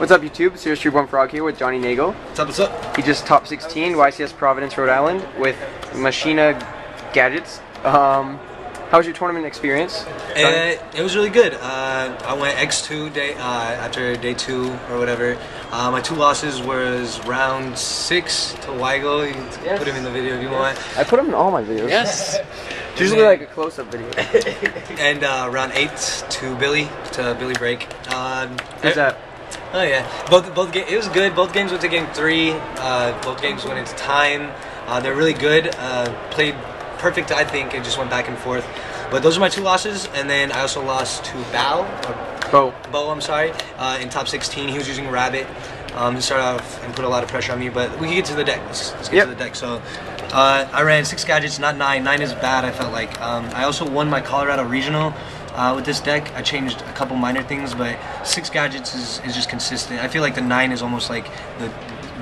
What's up, YouTube? Serious True Born Frog here with Jonny Nagel. What's up, what's up? He just top 16 YCS Providence, Rhode Island with Machina gadgets. How was your tournament experience? It was really good. I went X2 day after day 2 or whatever. My 2 losses was round 6 to YUGIOH. You can Yes. put him in the video if you want. I put them in all my videos. Yes. It's usually like a close-up video. And round 8 to Billy Break. Who's that? Oh yeah, both games. It was good. Both games went to game 3. Both games went into time. They're really good. Played perfect, I think. It just went back and forth. But those are my 2 losses, and then I also lost to Bo, I'm sorry, in top 16. He was using Rabbit. He started off and put a lot of pressure on me, but we can get to the deck. Let's get to the deck. So I ran 6 gadgets, not 9. 9 is bad, I felt like. I also won my Colorado Regional with this deck. I changed a couple minor things, but 6 gadgets is just consistent. I feel like the 9 is almost like the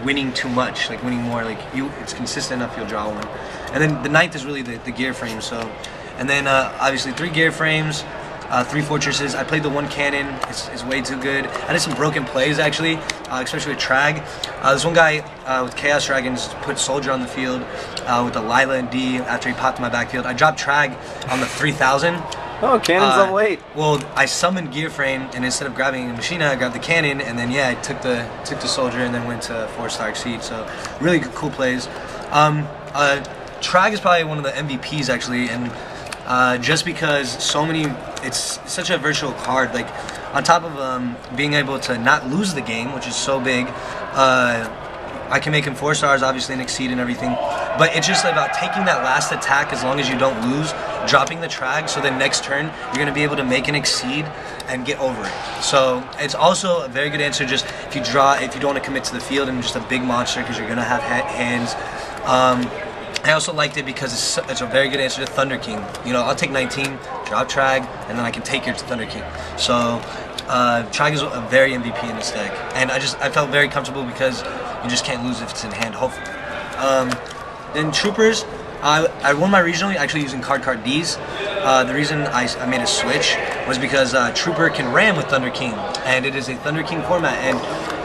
winning too much, like winning more. Like it's consistent enough, you'll draw one. And then the 9th is really the gear frame. So, and then obviously 3 gear frames, 3 fortresses. I played the 1 cannon. It's way too good. I did some broken plays actually, especially with Trag. This one guy with Chaos Dragons put Soldier on the field with the Lila and D after he popped my backfield. I dropped Trag on the 3000. Oh, cannon's level 8. Well, I summoned gear frame, and instead of grabbing a Machina, I grabbed the cannon, and then yeah, I took the Soldier, and then went to 4-star Exceed. So really cool plays. Trag is probably one of the MVPs actually, and just because it's such a versatile card. Like on top of being able to not lose the game, which is so big. I can make him 4 stars, obviously, and Exceed and everything. But it's just about taking that last attack as long as you don't lose, dropping the Trag, so then next turn you're going to be able to make an Exceed and get over it. So it's also a very good answer just if you don't want to commit to the field and just a big monster because you're going to have hands. I also liked it because it's a very good answer to Thunder King. You know, I'll take 19, drop Trag, and then I can take your Thunder King. So Trag is a very MVP in this deck, and I felt very comfortable because you just can't lose if it's in hand, hopefully. Then Troopers, I won my regional actually using card Ds. The reason I made a switch was because Trooper can ram with Thunder King, and it is a Thunder King format. And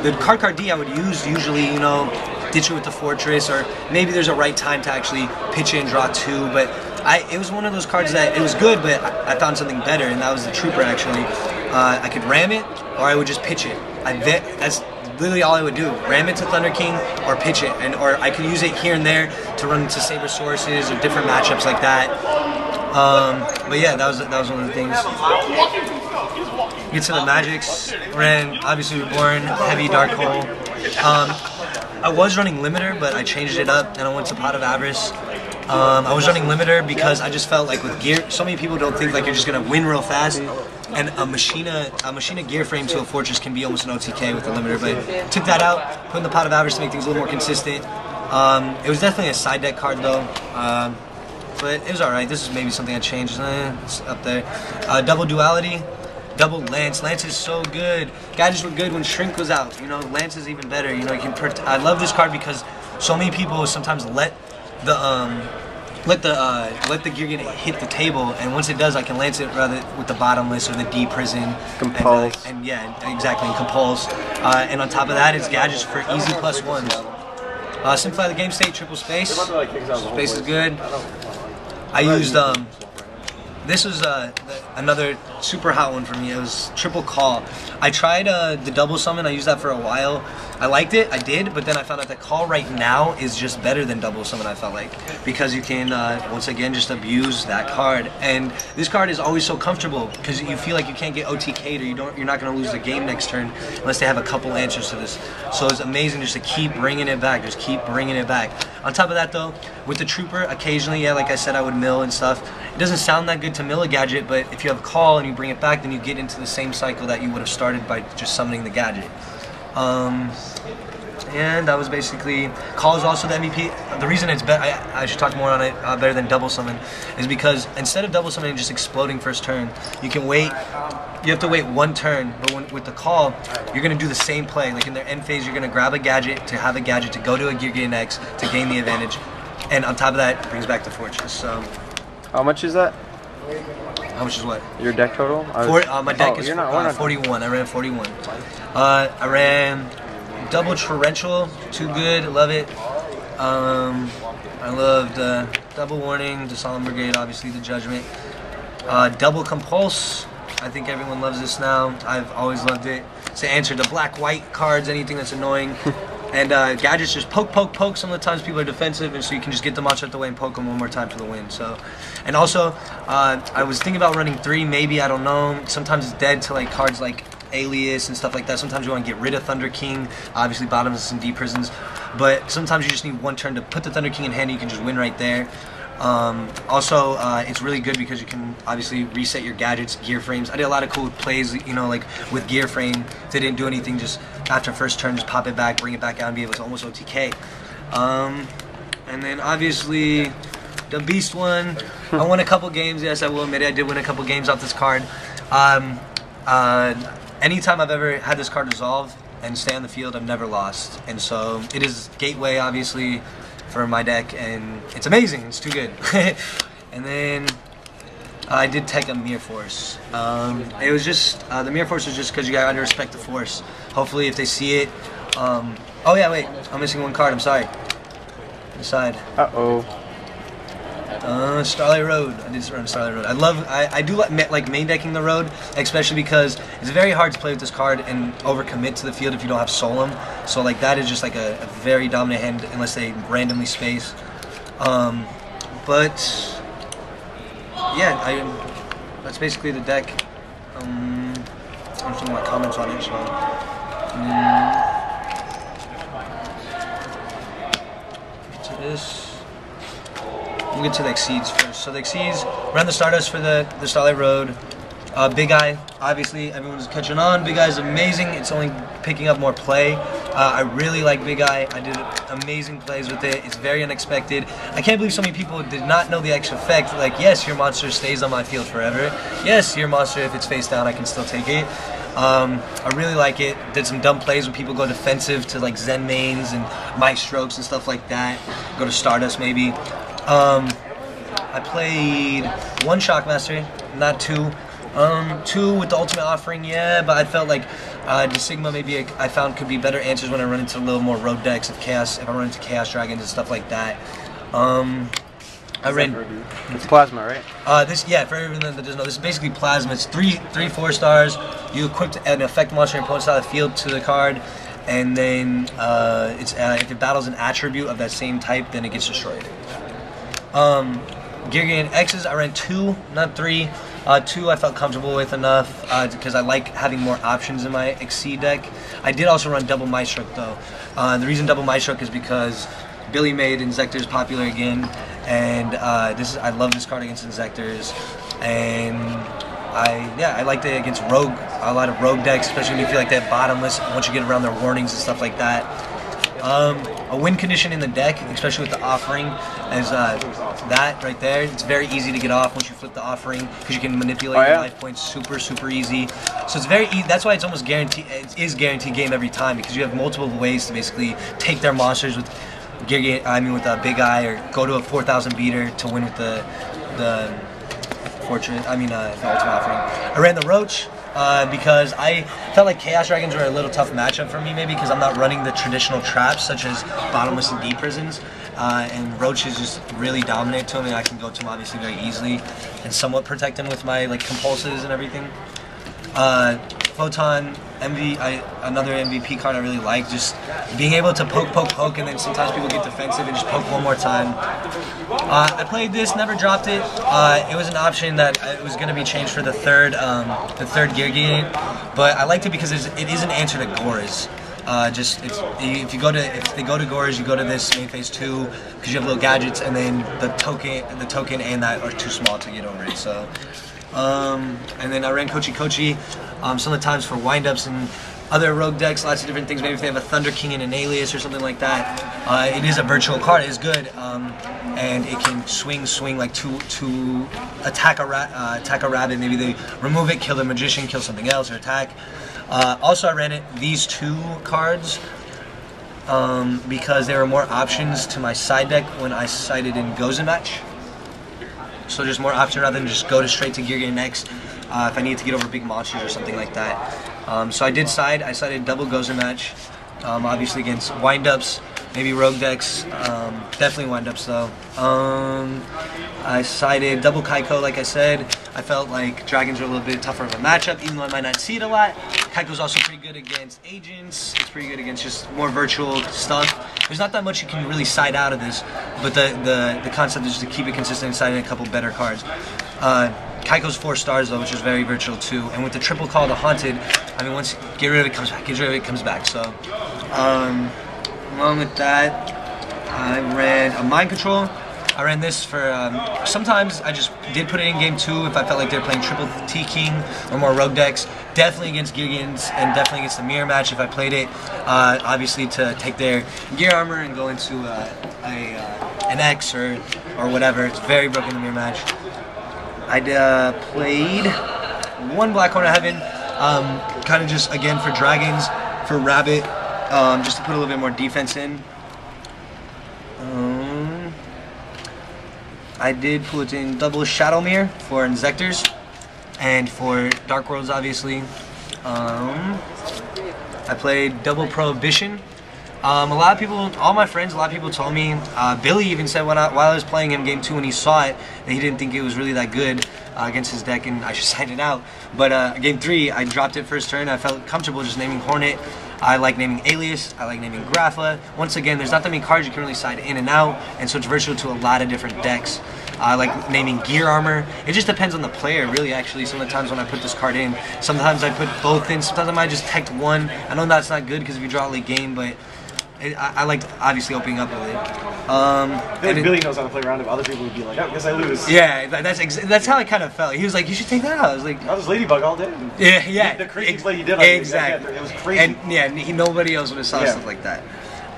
the card D I would use usually, you know, ditch it with the Fortress, or maybe there's a right time to actually pitch it and draw 2. But it was one of those cards that it was good, but I found something better, and that was the Trooper actually. I could ram it, or I would just pitch it. That's literally all I would do. Ram it to Thunder King or pitch it, or I could use it here and there to run into Saber Sources or different matchups like that. But yeah, that was one of the things. Get to the Magics. Ran obviously Reborn, Heavy, Dark Hole. I was running Limiter, but I changed it up and I went to Pot of Avarice. I was running Limiter because I just felt like with gear, so many people don't think like you're just gonna win real fast, and a Machina gear frame to a Fortress can be almost an OTK with the Limiter. But took that out, put in the Pot of Avarice to make things a little more consistent. It was definitely a side deck card though, but it was alright. This is maybe something I changed. It's up there. Double Duality. Double Lance. Lance is so good. Gadgets were good when Shrink was out. You know, Lance is even better. You know, you can. I love this card because so many people sometimes let the gear get hit the table, and once it does, I can lance it rather with the Bottomless or the D Prison. Compulse. And yeah, exactly, and Compulse. And on top of that, it's gadgets for easy +1s. Simplify the game state, triple space. Space is good. I used this was another super hot one for me. It was triple call. I tried the double summon. I used that for a while. I liked it. I did, but then I found out that call right now is just better than double summon. I felt like because you can once again just abuse that card. And this card is always so comfortable because you feel like you can't get OTK'd or you're not going to lose the game next turn unless they have a couple answers to this. So it's amazing just to keep bringing it back. Just keep bringing it back. On top of that though, with the Trooper, occasionally, yeah, like I said, I would mill and stuff. It doesn't sound that good to mill a gadget, but if you have call and you bring it back, then you get into the same cycle that you would have started by just summoning the gadget. And that was basically, call is also the MVP. The reason it's better, I should talk more on it, better than double summon, is because instead of double summoning just exploding first turn, you can wait, you have to wait 1 turn, but with the call, you're going to do the same play. Like in their end phase, you're going to grab a gadget to have a gadget to go to a gear gain X to gain the advantage, and on top of that, it brings back the Fortress. So, how much is that? How much is what? Your deck total? My deck is you're not, 41. I ran 41. I ran double torrential, too good, love it. I loved double warning, the Solemn Brigade, obviously the Judgment. Double compulse, I think everyone loves this now. I've always loved it. It's to answer the black-white cards, anything that's annoying. And gadgets just poke, poke, poke. Some of the times people are defensive, and so you can just get the monster out the way and poke them one more time for the win. So, and also, I was thinking about running 3, maybe, I don't know. Sometimes it's dead to like cards like Alias and stuff like that. Sometimes you want to get rid of Thunder King, obviously bottomless and deep prisons. But sometimes you just need one turn to put the Thunder King in hand and you can just win right there. Also, it's really good because you can obviously reset your gadgets, gear frames. I did a lot of cool plays, you know, like with gear frame. If they didn't do anything, just after first turn, just pop it back, bring it back out, and be able to almost OTK. And then obviously the Beast one. I won a couple games. Yes, I will admit it. I did win a couple games off this card. Anytime I've ever had this card resolve and stay on the field, I've never lost. And so it is gateway, obviously, for my deck, and it's amazing. It's too good. And then I did take a Mirror Force. It was just the Mirror Force was just because you gotta respect the Force. Hopefully, if they see it. Oh yeah, wait, I'm missing one card. I'm sorry. Decide. Starlight Road. I did run Starlight Road. I do like main decking the Road, especially because it's very hard to play with this card and overcommit to the field if you don't have Solemn. So like that is just like a very dominant hand unless they randomly space. But yeah, that's basically the deck. I'm seeing my comments on it. So. Get to this. We'll get to the Exceeds first. So the Exceeds, ran the Stardust for the Starlight Road. Big Eye, obviously everyone's catching on. Big Eye is amazing. It's only picking up more play. I really like Big Eye. I did amazing plays with it. It's very unexpected. I can't believe so many people did not know the extra effect. Like, yes, your monster stays on my field forever. Yes, your monster, if it's face down, I can still take it. I really like it. Did some dumb plays when people go defensive to like Zen mains and Might Strokes and stuff like that. Go to Stardust maybe. I played 1 Shockmaster, not 2. 2 with the Ultimate Offering, yeah, but I felt like the Sigma maybe I found could be better answers when I run into a little more road decks of Chaos, if I run into Chaos Dragons and stuff like that. I ran. It's Plasma, right? Yeah, for everyone that doesn't know, this is basically Plasma. It's 3 4-stars. You equip an effect monster and opponent's out of the field to the card, and then if it battles an attribute of that same type, then it gets destroyed. Gear X's, I ran 2, not 3. 2 I felt comfortable with enough because I like having more options in my Exceed deck. I did also run double Maestro though. The reason double Maestro is because Billy made Inzectors popular again, and I love this card against Inzectors, and I liked it against Rogue, a lot of Rogue decks, especially when you feel like that bottomless once you get around their warnings and stuff like that. A win condition in the deck, especially with the Offering, is that right there. It's very easy to get off once you flip the Offering because you can manipulate your life points super easy. So it's very easy. That's why it's almost guaranteed. It is guaranteed game every time because you have multiple ways to basically take their monsters with with a Big Eye, or go to a 4,000 beater to win with the Fortress. the Ultimate Offering. I ran the Roach. Because I felt like Chaos Dragons were a little tough matchup for me, maybe because I'm not running the traditional traps such as Bottomless and Deep Prisons, and Roach is just really dominant to him, and I can go to him obviously very easily and somewhat protect him with my like compulses and everything. Photon, another MVP card I really like, just being able to poke, and then sometimes people get defensive and just poke one more time. I played this, never dropped it. It was an option that it was going to be changed for the third gear game, but I liked it because it is an answer to Gores. If they go to Gores, you go to this main phase 2 because you have little gadgets, and then the token and that are too small to get over it. So. And then I ran Kochi, some of the times for windups and other rogue decks, lots of different things. Maybe if they have a Thunder King and an Alias or something like that. It is a virtual card. It is good, and it can swing like to attack a rabbit. Maybe they remove it, kill the magician, kill something else, or attack. Also, I ran these 2 cards because there were more options to my side deck when I sided in Gozen Match. so there's more option rather than just go straight to Gear Gain X if I need to get over big monsters or something like that. So I did side. I sided double Gozer match, obviously against windups, maybe rogue decks, definitely windups though. I sided double Kaiko, like I said. I felt like dragons were a little bit tougher of a matchup, even though I might not see it a lot. Kaiko's also pretty good against agents. It's pretty good against just more virtual stuff. There's not that much you can really side out of this, but the concept is just to keep it consistent and siding a couple better cards. Kaiko's 4 stars though, which is very virtual too. And with the triple call, the haunted, I mean, once you get rid of it, comes back. Get rid of it, comes back. So, along with that, I ran a mind control. I ran this for, sometimes I just did put it in game 2 if I felt like they're playing triple T King or more rogue decks. Definitely against Gigans and definitely against the mirror match if I played it. Obviously to take their gear armor and go into an X or whatever. It's very broken in the mirror match. I played 1 Black Horn of Heaven, kind of just again for dragons, for rabbit, just to put a little bit more defense in. I did put in double Shadow Mirror for Inzectors and for Dark Worlds, obviously. I played double Prohibition. A lot of people, all my friends, a lot of people told me, Billy even said while I was playing him game 2 when he saw it, that he didn't think it was really that good against his deck and I should side it out. But game 3, I dropped it first turn. I felt comfortable just naming Hornet. I like naming Alias, I like naming Grapha. Once again, there's not that many cards you can really side in and out, and so it's virtual to a lot of different decks. I like naming Gear Armor. It just depends on the player, really, actually. Some of the times when I put this card in, sometimes I put both in, sometimes I might just tech 1. I know that's not good because if you draw a late game, but I like obviously opening up with it. I feel like Billy knows how to play around it. Other people would be like, oh, guess I lose. Yeah, that's how I kind of felt. He was like, you should take that out. I was like, I was Ladybug all day. Yeah. The crazy play he did on exactly. It was crazy. And yeah, nobody else would have saw stuff like that.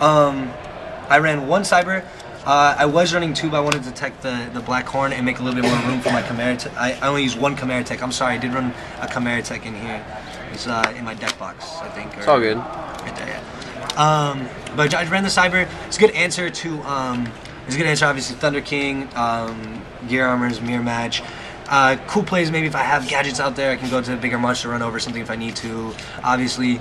I ran 1 Cyber. I was running 2, but I wanted to tech the Black Horn and make a little bit more room for my Chimera tech. I only used 1 Chimera tech. I'm sorry, I did run a Chimera tech in here. It's in my deck box, I think. It's all good. Right there, yeah. But I ran the Cyber. It's a good answer to, it's a good answer, obviously, Thunder King, Gear Armors, Mirror Match. Cool plays, maybe if I have gadgets out there, I can go to a bigger monster, run over something if I need to, obviously.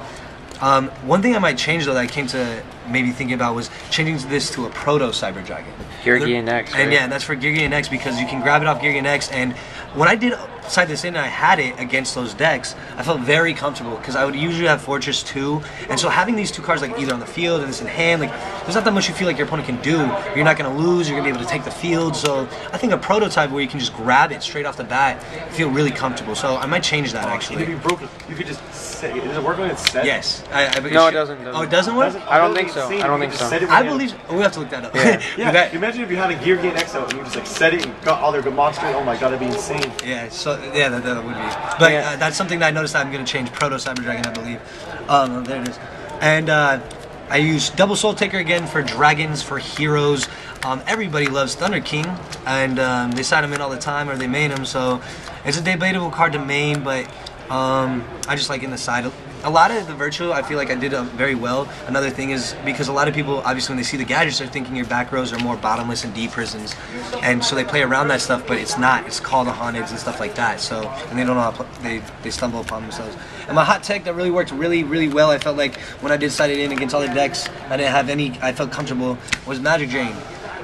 One thing I might change, though, that I came to maybe thinking about was changing this to a Proto Cyber Dragon. Gear Gain X, right? And yeah, that's for Gear Gain X because you can grab it off Gear Gain X, and when I did side this in and I had it against those decks, I felt very comfortable because I would usually have Fortress 2, and so having these 2 cards like either on the field and this in hand, like there's not that much you feel like your opponent can do. You're not going to lose, you're going to be able to take the field, so I think a prototype where you can just grab it straight off the bat, feel really comfortable, so I might change that actually. If you broke it, you could just set it. Does it work when it's set? Yes. No, it doesn't. Oh, it doesn't work? I don't think so. I don't think so. I believe, we have to look that up. Yeah, imagine if you had a Gear Gain X out and you just like set it and got all their good monsters. Oh my god, that'd be insane. Yeah, so yeah, that would be. But that's something that I noticed that I'm going to change Proto Cyber Dragon, I believe. There it is. And I use Double Soul Taker again for dragons, for heroes. Everybody loves Thunder King, and they side him in all the time, or they main him, so it's a debatable card to main, but I just like in the side. A lot of the virtual, I feel like I did very well. Another thing is because a lot of people, obviously, when they see the gadgets, they're thinking your back rows are more bottomless and deep prisons, and so they play around that stuff, but it's not. It's called the haunteds and stuff like that. So, and they don't know how they stumble upon themselves. And my hot tech that really worked really well. I felt like when I did side it in against all the decks, I didn't have any. I felt comfortable. Was Magic Drain.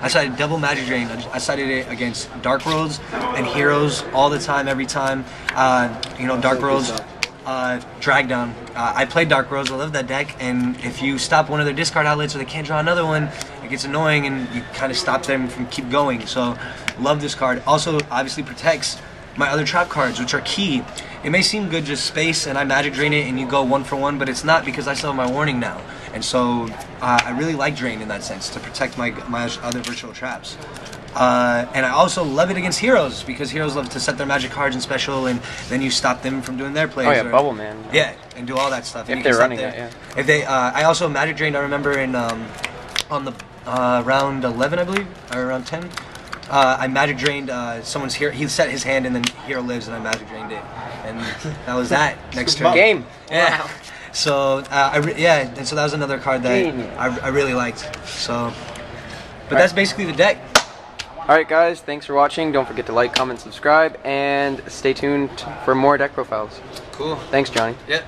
I sided double Magic Drain. I sided it against Dark Worlds and Heroes all the time, every time. You know, Dark Worlds. Drag Down. I played Dark Worlds, I love that deck, and if you stop one of their discard outlets or they can't draw another one, it gets annoying and you kind of stop them from keep going, so love this card. Also, obviously protects my other trap cards, which are key. It may seem good just space and I Magic Drain it and you go 1 for 1, but it's not because I still have my warning now, and so I really like Drain in that sense to protect my other virtual traps. And I also love it against heroes because heroes love to set their magic cards in special, and then you stop them from doing their plays. Oh yeah, Bubble Man. Yeah, and do all that stuff. If they're running that, yeah. If they, I also Magic Drained. I remember in on the round 11, I believe, or around 10. I Magic Drained someone's hero. He set his hand, and then hero lives, and I Magic Drained it, and that was that. Next turn. Game. Yeah. Wow. So and so that was another card that I really liked. So, but that's basically the deck. Alright guys, thanks for watching. Don't forget to like, comment, subscribe, and stay tuned for more deck profiles. Cool. Thanks, Johnny. Yeah.